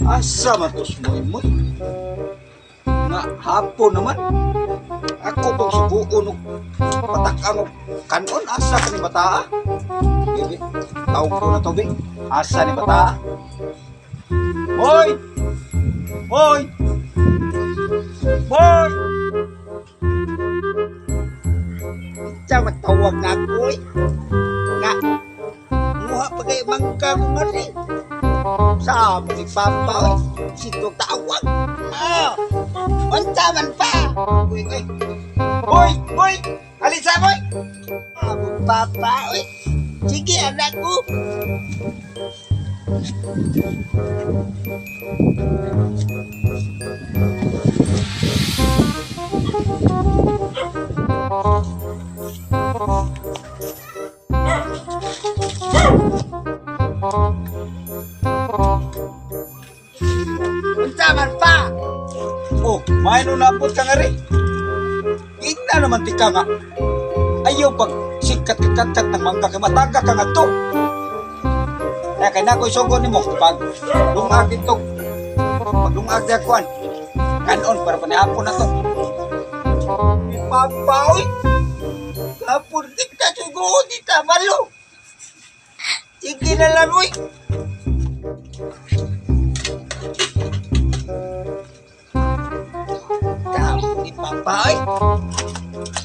Asa man to sumoy-moy? Nga hapon naman. Ako pag subuon og patak-ang og kanon asa ka ni bataa? Bibi, tawag ko na to, Bi. Asa ni bataa? Boy! Boy! Boy! Siya matawag na ako, eh. Nga, muha pa kayo mangka mo man, eh. Sa ni Papa, eh. Sito tawag. Ah! Unta man pa! Uy, uy. Boy! Boy! Alisa, boy! Ah, Papa, uy. Sige, anak ko. Unsa man pa? Oh, may no nabot ka nga rin. Igna naman tika nga. Ayaw pag sikat-kakat ng mangga kamataga ka nga to. Kaya kaya na ko isugon ni mo. Pag lungag ito. Pag lungag na kuhan. Kanon para panihapon na to. Papa, uy. Kapur kita sugo, di tamalo. Sige na lang, uy. Kamu ni Papa, uy.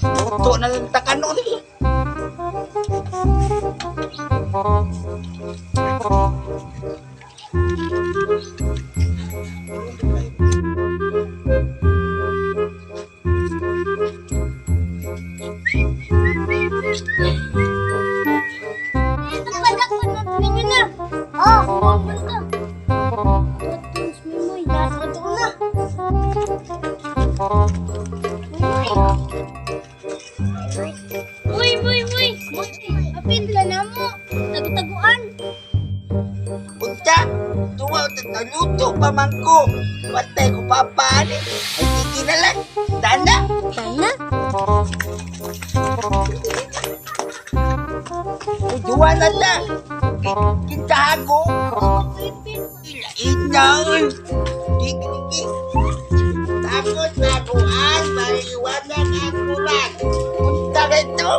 Luto na lang ta kanon. Uy! Apin la na mo. Tagu-taguan. Punta, tuwa naluto pa man ko. Patay ko papaan eh. Ay, tiki na lang. Tanda. Tana? Tuwa na lang. Kintahan ko. Inaul. Tiki. Takot-takuan. Maliwanag ang ulan. Punta ka ito.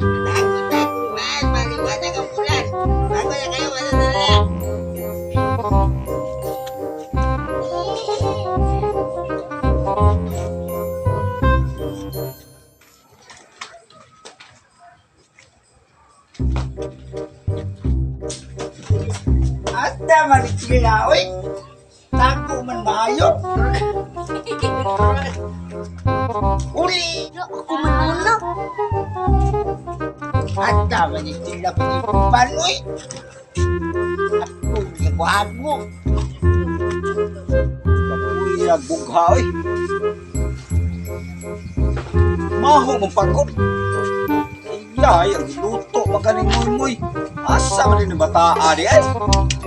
Takot-takuan. Maliwanag ang ulan. Bago na kayo, wala na lang. Asa man sila, oy. Tago man maayo. Uli. Ako man muna. Asa man sila panipupan, oy. Ako gibuhat mo. Kapuy na bugha, oy. Maho mong pagod. Ay, ang luto magaling moy-moy. Asa man rin ang bataa di ay.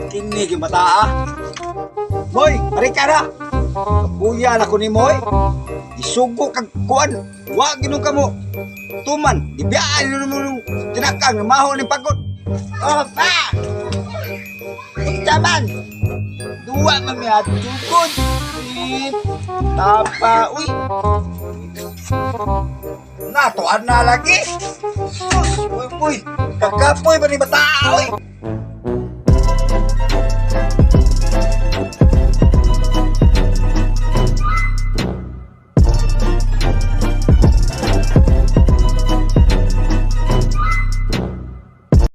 Kini yung bataa. Boy, mari ka na. Kapuyan ako ni Moy. Isugo kag kuan. Wa ginong kamo. Tuman, ibiyaan nung tinakang maho ni pagod. Oh, pa! Taman! Dua mami at sugod. Tapa, uy. Natuan na lagi. Sus, uy, kagapoy ba ni bataa, uy.